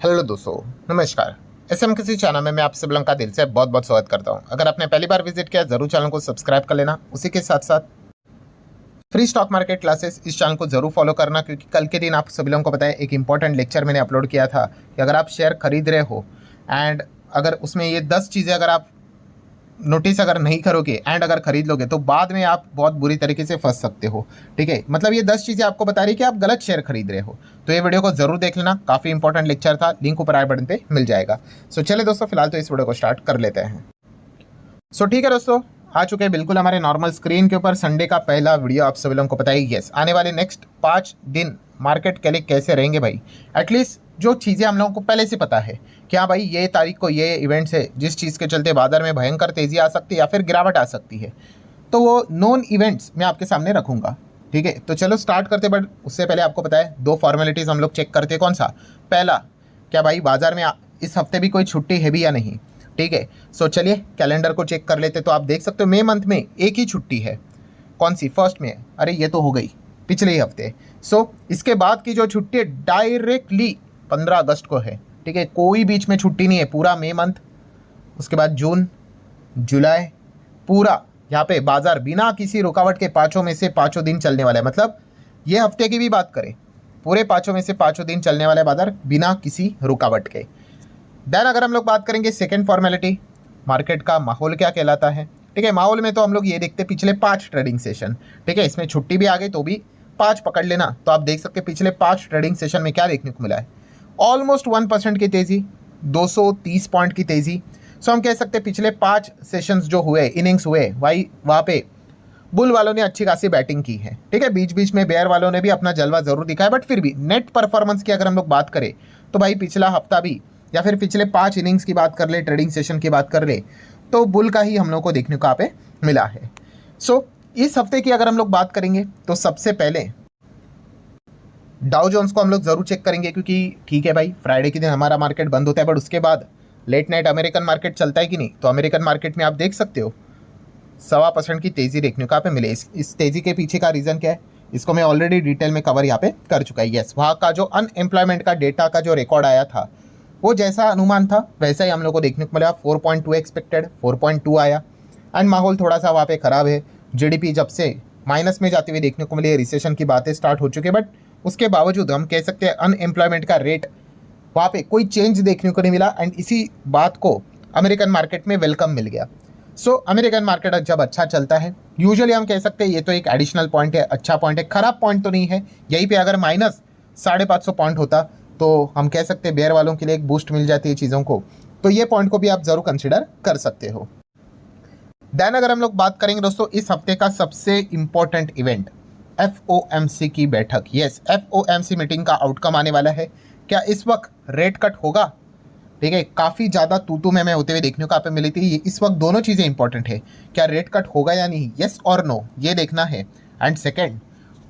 Hello दोस्तों, नमस्कार। SM किसी चैनल में मैं आप सब लोगों का दिल से बहुत बहुत स्वागत करता हूं। अगर आपने पहली बार विजिट किया जरूर चैनल को सब्सक्राइब कर लेना। उसी के साथ साथ फ्री स्टॉक मार्केट क्लासेस इस चैनल को जरूर फॉलो करना, क्योंकि कल के दिन आप सभी लोगों को पता है एक इंपॉर्टेंट लेक्चर मैंने अपलोड किया था कि अगर आप शेयर खरीद रहे हो एंड अगर उसमें ये 10 चीज़ें अगर आप नोटिस अगर नहीं करोगे एंड अगर खरीद लोगे तो बाद में आप बहुत बुरी तरीके से फंस सकते हो। ठीक है, मतलब ये 10 चीज़ें आपको बता रही कि आप गलत शेयर खरीद रहे हो। तो ये वीडियो को जरूर देख लेना, काफ़ी इंपॉर्टेंट लेक्चर था, लिंक ऊपर आई बटन पे मिल जाएगा। सो चले दोस्तों, फिलहाल तो इस वीडियो को स्टार्ट कर लेते हैं। सो ठीक है दोस्तों, आ चुके हैं बिल्कुल हमारे नॉर्मल स्क्रीन के ऊपर संडे का पहला वीडियो। आप सभी लोगों को पता है यस, आने वाले नेक्स्ट 5 दिन मार्केट के लिए कैसे रहेंगे भाई। एटलीस्ट जो चीज़ें हम लोगों को पहले से पता है कि हाँ भाई ये तारीख को ये इवेंट्स है जिस चीज़ के चलते बाजार में भयंकर तेज़ी आ सकती है या फिर गिरावट आ सकती है, तो वो नॉन इवेंट्स मैं आपके सामने रखूंगा। ठीक है, तो चलो स्टार्ट करते। बट उससे पहले आपको पता है 2 फॉर्मेलिटीज़ हम लोग चेक करते हैं। कौन सा? पहला, क्या भाई बाजार में इस हफ्ते भी कोई छुट्टी है भी या नहीं। ठीक है, सो चलिए कैलेंडर को चेक कर लेते। तो आप देख सकते हो मई मंथ में एक ही छुट्टी है। कौन सी? फर्स्ट में। अरे ये तो हो गई पिछले ही हफ्ते। सो इसके बाद की जो छुट्टी है डायरेक्टली 15 अगस्त को है। ठीक है, कोई बीच में छुट्टी नहीं है, पूरा मई मंथ, उसके बाद जून, जुलाई, पूरा यहाँ पे बाजार बिना किसी रुकावट के 5 में से 5 दिन चलने वाला है। मतलब ये हफ्ते की भी बात करें, पूरे 5 में से 5 दिन चलने वाला है बाजार बिना किसी रुकावट के। देन अगर हम लोग बात करेंगे सेकेंड फॉर्मेलिटी, मार्केट का माहौल क्या कहलाता है। ठीक है, माहौल में तो हम लोग ये देखते हैं पिछले 5 ट्रेडिंग सेशन। ठीक है, इसमें छुट्टी भी आ गई तो भी 5 पकड़ लेना। तो आप देख सकते हैं पिछले 5 ट्रेडिंग सेशन में क्या देखने को मिला है। ऑलमोस्ट 1% की तेज़ी, 230 पॉइंट की तेज़ी। सो हम कह सकते हैं पिछले 5 सेशंस जो हुए, इनिंग्स हुए भाई, वहाँ पे बुल वालों ने अच्छी खासी बैटिंग की है। ठीक है, बीच बीच में बेयर वालों ने भी अपना जलवा जरूर दिखाया, बट फिर भी नेट परफॉर्मेंस की अगर हम लोग बात करें तो भाई पिछला हफ्ता भी या फिर पिछले 5 इनिंग्स की बात कर ले, ट्रेडिंग सेशन की बात कर ले, तो बुल का ही हम लोग को देखने को यहाँ पे मिला है। सो इस हफ्ते की अगर हम लोग बात करेंगे तो सबसे पहले डाउ जोन्स को हम लोग जरूर चेक करेंगे, क्योंकि ठीक है भाई फ्राइडे के दिन हमारा मार्केट बंद होता है, बट उसके बाद लेट नाइट अमेरिकन मार्केट चलता है कि नहीं। तो अमेरिकन मार्केट में आप देख सकते हो 1.25% की तेज़ी देखने को यहाँ पे मिले। इस तेज़ी के पीछे का रीज़न क्या है, इसको मैं ऑलरेडी डिटेल में कवर यहाँ पे कर चुका है। यस, वहाँ का जो अनएम्प्लॉयमेंट का डेटा का जो रिकॉर्ड आया था वो जैसा अनुमान था वैसा ही हम लोग को देखने को मिला। 4.2 एक्सपेक्टेड, 4.2 आया। एंड माहौल थोड़ा सा वहाँ पे ख़राब है। जीडीपी जब से माइनस में जाती हुई देखने को मिली, रिसेशन की बातें स्टार्ट हो चुकी है, बट उसके बावजूद हम कह सकते हैं अनएम्प्लॉयमेंट का रेट वहाँ पे कोई चेंज देखने को नहीं मिला। एंड इसी बात को अमेरिकन मार्केट में वेलकम मिल गया। सो अमेरिकन मार्केट जब अच्छा चलता है, यूजुअली हम कह सकते हैं ये तो एक एडिशनल पॉइंट है, अच्छा पॉइंट है, खराब पॉइंट तो नहीं है। यहीं पे अगर माइनस 550 पॉइंट होता तो हम कह सकते हैं बेयर वालों के लिए एक बूस्ट मिल जाती है चीज़ों को। तो ये पॉइंट को भी आप जरूर कंसिडर कर सकते हो। देन अगर हम लोग बात करेंगे दोस्तों इस हफ्ते का सबसे इंपॉर्टेंट इवेंट, FOMC की बैठक। यस, FOMC मीटिंग का आउटकम आने वाला है। क्या इस वक्त रेट कट होगा? ठीक है, काफ़ी ज़्यादा तू मैं होते हुए देखने को आप मिली थी। इस वक्त दोनों चीज़ें इंपॉर्टेंट है, क्या रेट कट होगा या नहीं, येस और नो, ये देखना है। एंड सेकेंड,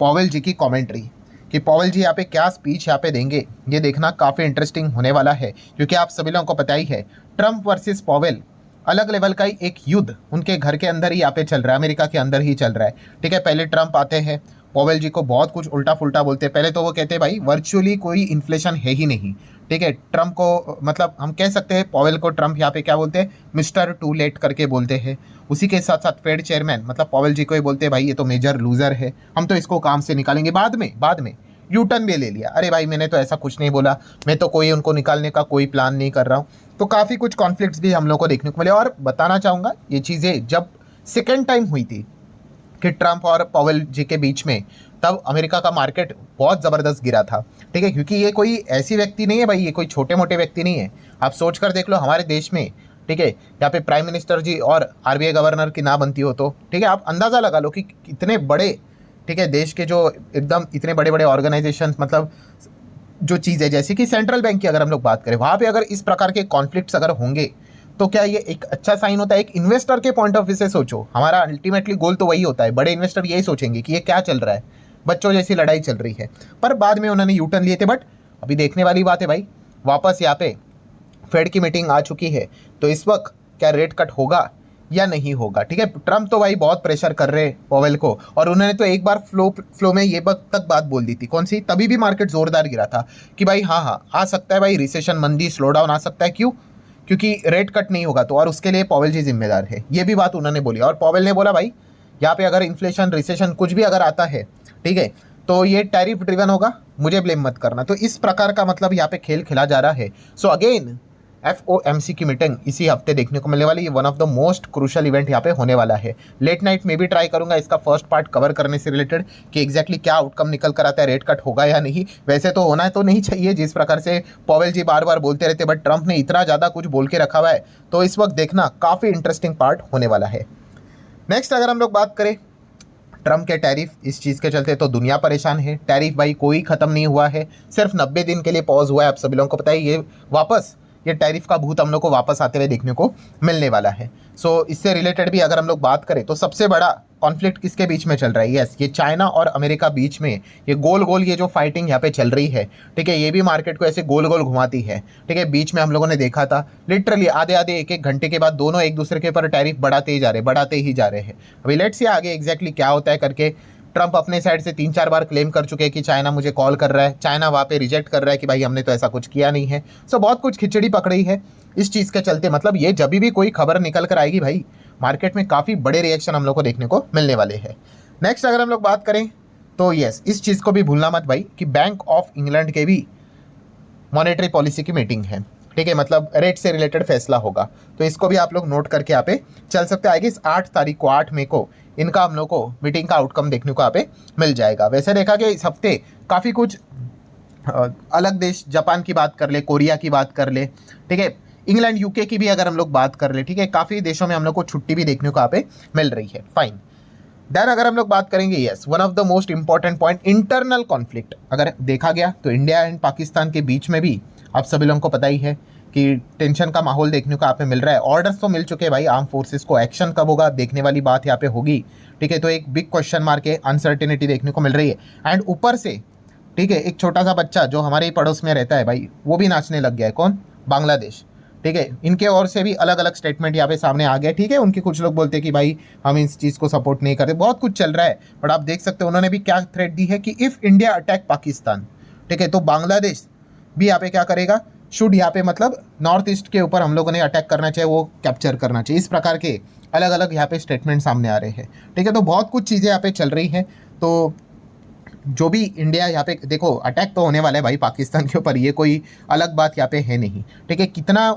पॉवेल जी की कॉमेंट्री, कि पॉवेल जी यहाँ पे क्या स्पीच यहाँ पे देंगे, ये देखना काफ़ी इंटरेस्टिंग होने वाला है। क्योंकि आप सभी लोगों को पता ही है ट्रम्प वर्सेस पॉवेल अलग लेवल का ही एक युद्ध उनके घर के अंदर ही यहाँ पे चल रहा है, अमेरिका के अंदर ही चल रहा है। ठीक है, पहले ट्रम्प आते हैं, पॉवेल जी को बहुत कुछ उल्टा फुल्टा बोलते हैं। पहले तो वो कहते हैं भाई वर्चुअली कोई इन्फ्लेशन है ही नहीं। ठीक है, ट्रम्प को मतलब हम कह सकते हैं पॉवेल को ट्रम्प यहाँ पे क्या बोलते हैं, मिस्टर टू लेट करके बोलते हैं। उसी के साथ साथ फेड चेयरमैन मतलब पॉवेल जी को ही बोलते हैं भाई ये तो मेजर लूजर है, हम तो इसको काम से निकालेंगे। बाद में यूटर्न भी ले लिया, अरे भाई मैंने तो ऐसा कुछ नहीं बोला, मैं तो कोई उनको निकालने का कोई प्लान नहीं कर रहा हूँ। तो काफ़ी कुछ कॉन्फ्लिक्ट्स भी हम लोग को देखने को मिले। और बताना चाहूँगा ये चीज़ें जब सेकेंड टाइम हुई थी कि ट्रम्प और पॉवेल जी के बीच में, तब अमेरिका का मार्केट बहुत ज़बरदस्त गिरा था। ठीक है, क्योंकि ये कोई ऐसी व्यक्ति नहीं है भाई, ये कोई छोटे मोटे व्यक्ति नहीं है। आप सोच कर देख लो हमारे देश में, ठीक है, यहाँ पे प्राइम मिनिस्टर जी और RBI गवर्नर की ना बनती हो तो ठीक है, आप अंदाज़ा लगा लो कि कितने बड़े, ठीक है, देश के जो एकदम इतने बड़े बड़े ऑर्गेनाइजेशन, मतलब जो चीज़ है जैसे कि सेंट्रल बैंक की अगर हम लोग बात करें, वहाँ पे अगर इस प्रकार के कॉन्फ्लिक्ट्स अगर होंगे तो क्या ये एक अच्छा साइन होता है? एक इन्वेस्टर के पॉइंट ऑफ व्यू से सोचो, हमारा अल्टीमेटली गोल तो वही होता है, बड़े इन्वेस्टर यही सोचेंगे कि ये क्या चल रहा है, बच्चों जैसी लड़ाई चल रही है। पर बाद में उन्होंने यूटर्न लिए थे। बट अभी देखने वाली बात है भाई, वापस यहाँ पे फेड की मीटिंग आ चुकी है, तो इस वक्त क्या रेट कट होगा या नहीं होगा। ठीक है, ट्रम्प तो भाई बहुत प्रेशर कर रहे पॉवेल को, और उन्होंने तो एक बार फ्लो में ये तक बात बोल दी थी, कौन सी, तभी भी मार्केट जोरदार गिरा था कि भाई हाँ हाँ आ सकता है भाई, रिसेशन, मंदी, स्लो डाउन आ सकता है। क्यों? क्योंकि रेट कट नहीं होगा तो, और उसके लिए पॉवेल जी जिम्मेदार है। ये भी बात उन्होंने बोली, और पॉवेल ने बोला भाई यहाँ पे अगर इन्फ्लेशन, रिसेशन कुछ भी अगर आता है, ठीक है, तो ये टैरिफ ड्रिवन होगा, मुझे ब्लेम मत करना। तो इस प्रकार का मतलब यहाँ पे खेल खेला जा रहा है। सो अगेन FOMC की मीटिंग इसी हफ्ते देखने को मिलने वाली है। One of the most crucial event यहाँ पे होने वाला है। लेट नाइट में भी ट्राई करूंगा इसका फर्स्ट पार्ट कवर करने से रिलेटेड कि एग्जैक्टली क्या आउटकम निकल कर आता है, रेट कट होगा या नहीं। वैसे तो होना तो नहीं चाहिए जिस प्रकार से पॉवेल जी बार बार बोलते रहते, बट ट्रंप ने इतना ज़्यादा कुछ बोल के रखा हुआ है, तो इस वक्त देखना काफ़ी इंटरेस्टिंग पार्ट होने वाला है। नेक्स्ट अगर हम लोग बात करें ट्रम्प के टैरिफ, इस चीज़ के चलते तो दुनिया परेशान है। टैरिफ भाई कोई ख़त्म नहीं हुआ है, सिर्फ 90 दिन के लिए पॉज हुआ है। आप सभी लोगों को पता है ये टैरिफ का भूत हम लोग को वापस आते हुए देखने को मिलने वाला है। सो इससे रिलेटेड भी अगर हम लोग बात करें तो सबसे बड़ा कॉन्फ्लिक्ट किसके बीच में चल रहा है? यस, ये चाइना और अमेरिका बीच में ये गोल गोल ये जो फाइटिंग यहाँ पे चल रही है, ठीक है, ये भी मार्केट को ऐसे गोल गोल घुमाती है। ठीक है, बीच में हम लोगों ने देखा था लिटरली आधे आधे एक एक घंटे के बाद दोनों एक दूसरे के ऊपर टैरिफ बढ़ाते ही जा रहे हैं। अभी लेट्स सी आगे एग्जैक्टली क्या होता है करके। ट्रंप अपने साइड से 3-4 बार क्लेम कर चुके हैं कि चाइना मुझे कॉल कर रहा है, चाइना वहाँ पे रिजेक्ट कर रहा है कि भाई हमने तो ऐसा कुछ किया नहीं है। सो बहुत कुछ खिचड़ी पकड़ी है इस चीज़ के चलते। मतलब ये जब भी कोई खबर निकल कर आएगी भाई, मार्केट में काफ़ी बड़े रिएक्शन हम लोग को देखने को मिलने वाले हैं। नेक्स्ट अगर हम लोग बात करें तो यस, इस चीज़ को भी भूलना मत भाई कि बैंक ऑफ इंग्लैंड के भी मॉनेटरी पॉलिसी की मीटिंग है। ठीक है, मतलब रेट से रिलेटेड फैसला होगा, तो इसको भी आप लोग नोट करके यहाँ पे चल सकते हैं। आगे 8 तारीख को, 8 मई को इनका हम लोग को मीटिंग का आउटकम देखने को यहाँ पे मिल जाएगा। वैसे देखा कि इस हफ्ते काफ़ी कुछ अलग देश, जापान की बात कर ले, कोरिया की बात कर ले, ठीक है, इंग्लैंड, यूके की भी अगर हम लोग बात कर ले, ठीक है, काफ़ी देशों में हम लोग को छुट्टी भी देखने को यहाँ पे मिल रही है। फाइन। देन अगर हम लोग बात करेंगे, yes, one of the most important point, internal conflict अगर देखा गया तो इंडिया एंड पाकिस्तान के बीच में भी आप सभी लोगों को पता ही है कि टेंशन का माहौल देखने को यहाँ पे मिल रहा है। ऑर्डर्स तो मिल चुके हैं भाई आर्म फोर्सेस को, एक्शन कब होगा देखने वाली बात यहाँ पे होगी। ठीक है, तो एक बिग क्वेश्चन मार्क है, अनसर्टेनिटी देखने को मिल रही है। एंड ऊपर से ठीक है, एक छोटा सा बच्चा जो हमारे ही पड़ोस में रहता है भाई, वो भी नाचने लग गया है। कौन? बांग्लादेश। ठीक है, इनके ओर से भी अलग अलग स्टेटमेंट यहाँ पे सामने आ गए। ठीक है, उनके कुछ लोग बोलते हैं कि भाई हम इस चीज़ को सपोर्ट नहीं करते, बहुत कुछ चल रहा है। बट आप देख सकते हो उन्होंने भी क्या थ्रेट दी है कि इफ़ इंडिया अटैक पाकिस्तान, ठीक है, तो बांग्लादेश भी यहाँ पे क्या करेगा, शुड यहाँ पे मतलब नॉर्थ ईस्ट के ऊपर हम लोगों ने अटैक करना चाहिए, वो कैप्चर करना चाहिए। इस प्रकार के अलग अलग यहाँ पे स्टेटमेंट सामने आ रहे हैं। ठीक है, तो बहुत कुछ चीज़ें यहाँ पे चल रही हैं। तो जो भी इंडिया यहाँ पे देखो, अटैक तो होने वाला है भाई पाकिस्तान के ऊपर, ये कोई अलग बात यहाँ पे है नहीं। ठीक है, कितना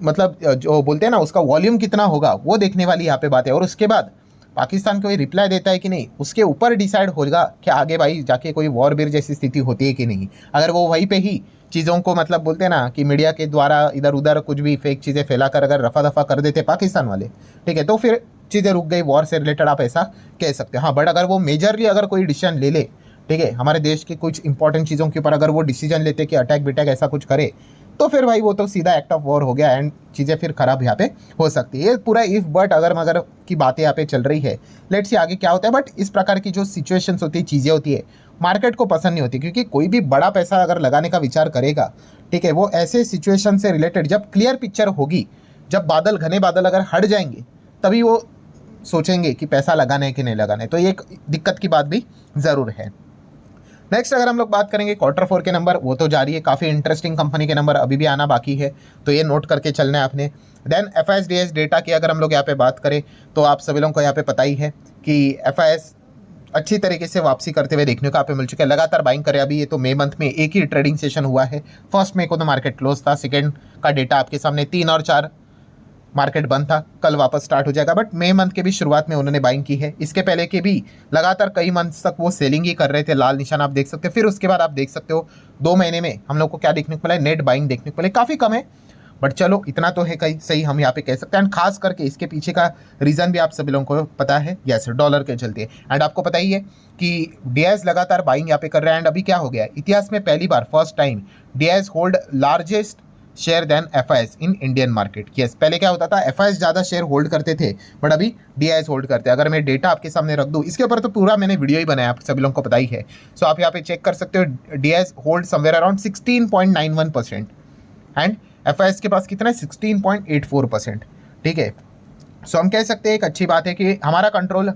मतलब जो बोलते हैं ना उसका वॉल्यूम कितना होगा वो देखने वाली यहाँ पे बात है। और उसके बाद पाकिस्तान कोई रिप्लाई देता है कि नहीं, उसके ऊपर डिसाइड होगा कि आगे भाई जाके कोई वॉर बिर जैसी स्थिति होती है कि नहीं। अगर वो वहीं पे ही चीज़ों को मतलब बोलते हैं ना कि मीडिया के द्वारा इधर उधर कुछ भी फेक चीज़ें फैलाकर अगर रफा दफा कर देते पाकिस्तान वाले, ठीक है, तो फिर चीज़ें रुक गई, वॉर से रिलेटेड आप ऐसा कह सकते हो। हाँ, बट अगर वो मेजरली अगर कोई डिसीजन ले ले, ठीक है, हमारे देश की कुछ इंपॉर्टेंट चीज़ों के ऊपर अगर वो डिसीजन लेते कि अटैक बिटैक ऐसा कुछ करे, तो फिर भाई वो तो सीधा एक्ट ऑफ वॉर हो गया एंड चीज़ें फिर खराब यहाँ पे हो सकती है। ये पूरा इफ बट अगर मगर की बातें यहाँ पे चल रही है। लेट्स सी आगे क्या होता है। बट इस प्रकार की जो सिचुएशंस होती है, चीज़ें होती है, मार्केट को पसंद नहीं होती, क्योंकि कोई भी बड़ा पैसा अगर लगाने का विचार करेगा, ठीक है, वो ऐसे सिचुएशन से रिलेटेड जब क्लियर पिक्चर होगी, जब बादल, घने बादल अगर हट जाएंगे, तभी वो सोचेंगे कि पैसा लगाना है कि नहीं लगाना है। तो ये एक दिक्कत की बात भी ज़रूर है। नेक्स्ट अगर हम लोग बात करेंगे Q4 के नंबर, वो तो जारी है, काफ़ी इंटरेस्टिंग कंपनी के नंबर अभी भी आना बाकी है, तो ये नोट करके चलना है आपने। देन FIS डेटा की अगर हम लोग यहाँ पे बात करें तो आप सभी लोगों को यहाँ पे पता ही है कि FIS अच्छी तरीके से वापसी करते हुए देखने को यहाँ पे मिल चुका है, लगातार बाइंग करे। अभी ये तो मई मंथ में एक ही ट्रेडिंग सेशन हुआ है, 1 मई को तो मार्केट क्लोज था, सेकेंड का डेटा आपके सामने 3 और 4 मार्केट बंद था, कल वापस स्टार्ट हो जाएगा। बट मई मंथ के भी शुरुआत में उन्होंने बाइंग की है, इसके पहले के भी लगातार कई मंथ्स तक वो सेलिंग ही कर रहे थे, लाल निशान आप देख सकते हो। फिर उसके बाद आप देख सकते हो 2 महीने में हम लोग को क्या देखने को मिला है, नेट बाइंग देखने को मिला, काफ़ी कम है बट चलो इतना तो है कहीं सही हम यहाँ पे कह सकते हैं। एंड खास करके इसके पीछे का रीज़न भी आप सभी लोगों को पता है, यस, डॉलर के चलते। एंड आपको पता ही है कि DIS लगातार बाइंग यहाँ पे कर रहा है। एंड अभी क्या हो गया है, इतिहास में पहली बार first time DIS hold largest share than FIS in Indian market. Yes, पहले क्या होता था, FIS ज़्यादा शेयर होल्ड करते थे, बट अभी DIS होल्ड करते हैं। अगर मैं डेटा आपके सामने रख दूँ, इसके ऊपर तो पूरा मैंने वीडियो ही बनाया, आप सभी लोगों को पता ही है। सो आप यहाँ पे चेक कर सकते हो, DIS hold somewhere around 16.91% and FIS के पास कितना है, 16.84%। ठीक है, सो हम कह सकते हैं एक अच्छी बात है कि हमारा कंट्रोल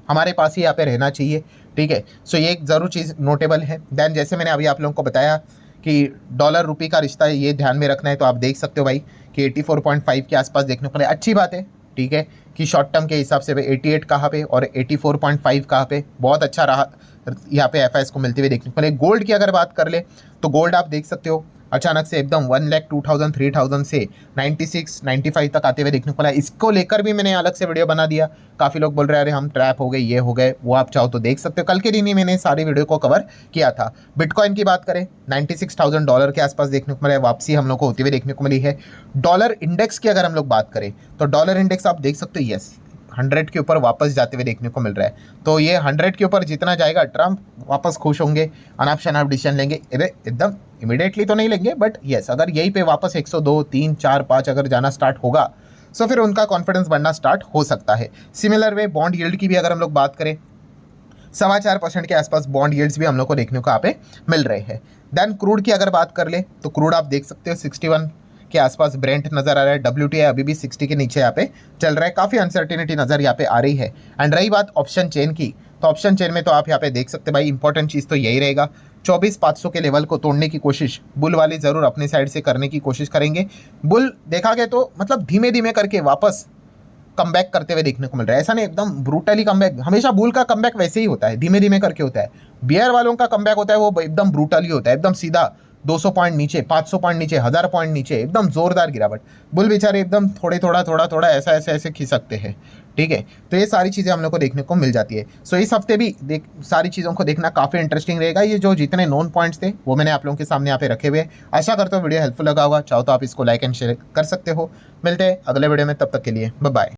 हमारे पास ही यहाँ पे रहना चाहिए, ठीक है। सो ये एक ज़रूर चीज़ नोटेबल है। देन जैसे मैंने अभी आप लोगों को बताया कि डॉलर रुपये का रिश्ता है, ये ध्यान में रखना है। तो आप देख सकते हो भाई कि 84.5 के आसपास देखने को मिले, अच्छी बात है, ठीक है, कि शॉर्ट टर्म के हिसाब से 88 कहाँ पे और 84.5 कहाँ पे, बहुत अच्छा रहा यहाँ पे एफ को मिलते हुए देखने को मिले। गोल्ड की अगर बात कर ले तो गोल्ड आप देख सकते हो अचानक से एकदम 1,02,000 3,000 से 96 95 तक आते हुए देखने को मिला। इसको लेकर भी मैंने अलग से वीडियो बना दिया। काफ़ी लोग बोल रहे हैं अरे हम ट्रैप हो गए, ये हो गए, वो आप चाहो तो देख सकते हो। कल के दिन ही मैंने सारी वीडियो को कवर किया था। बिटकॉइन की बात करें $96,000 के आसपास देखने को मिला है, वापसी हम लोग को होती हुई देखने को मिली है। डॉलर इंडेक्स की अगर हम लोग बात करें तो डॉलर इंडेक्स आप देख सकते हो, यस 100 के ऊपर वापस जाते हुए देखने को मिल रहा है। तो ये 100 के ऊपर जितना जाएगा ट्रम्प वापस खुश होंगे, अनाप शनाप डिसीजन लेंगे। एकदम इमीडिएटली तो नहीं लेंगे, बट यस अगर यहीं पे वापस 102 3 4 5 अगर जाना स्टार्ट होगा तो फिर उनका कॉन्फिडेंस बढ़ना स्टार्ट हो सकता है। सिमिलर वे बॉन्ड यील्ड की भी अगर हम लोग बात करें 4.25% के आसपास बॉन्ड यील्ड्स भी हम लोग को देखने को यहाँ पे मिल रहे हैं। देन क्रूड की अगर बात कर ले तो क्रूड आप देख सकते हो 61 के आसपास ब्रेंट नजर आ रहा है। WTI अभी भी 60 के नीचे यहाँ पे चल रहा है, काफ़ी अनसर्टिनिटी नजर यहाँ पे आ रही है। एंड रही बात ऑप्शन चेन की, तो ऑप्शन चेन में तो आप यहाँ पे देख सकते हैं भाई, इंपॉर्टेंट चीज़ तो यही रहेगा 24,500 के लेवल को तोड़ने की कोशिश बुल वाली ज़रूर अपनी साइड से करने की कोशिश करेंगे। बुल देखा गया तो मतलब धीमे धीमे करके वापस कमबैक करते हुए देखने को मिल रहा है, ऐसा नहीं एकदम ब्रूटली कमबैक। हमेशा बुल का कमबैक वैसे ही होता है, धीमे धीमे करके होता है। बियर वालों का कमबैक होता है वो एकदम ब्रूटली होता है, एकदम सीधा 200 पॉइंट नीचे, 500 पॉइंट नीचे, 1000 पॉइंट नीचे, एकदम जोरदार गिरावट। बुल बेचारे एकदम थोड़े थोड़ा थोड़ा थोड़ा ऐसा ऐसे ऐसे खिसकते हैं, ठीक है। तो ये सारी चीज़ें हम लोग को देखने को मिल जाती है। सो इस हफ्ते भी सारी चीज़ों को देखना काफ़ी इंटरेस्टिंग रहेगा। ये जो जितने नोन पॉइंट्स थे वो मैंने आप लोगों के सामने यहाँ पे रखे हुए। आशा करता हूँ वीडियो हेल्पफुल लगा होगा, चाहो तो आप इसको लाइक एंड शेयर कर सकते हो। मिलते हैं अगले वीडियो में, तब तक के लिए बाय बाय।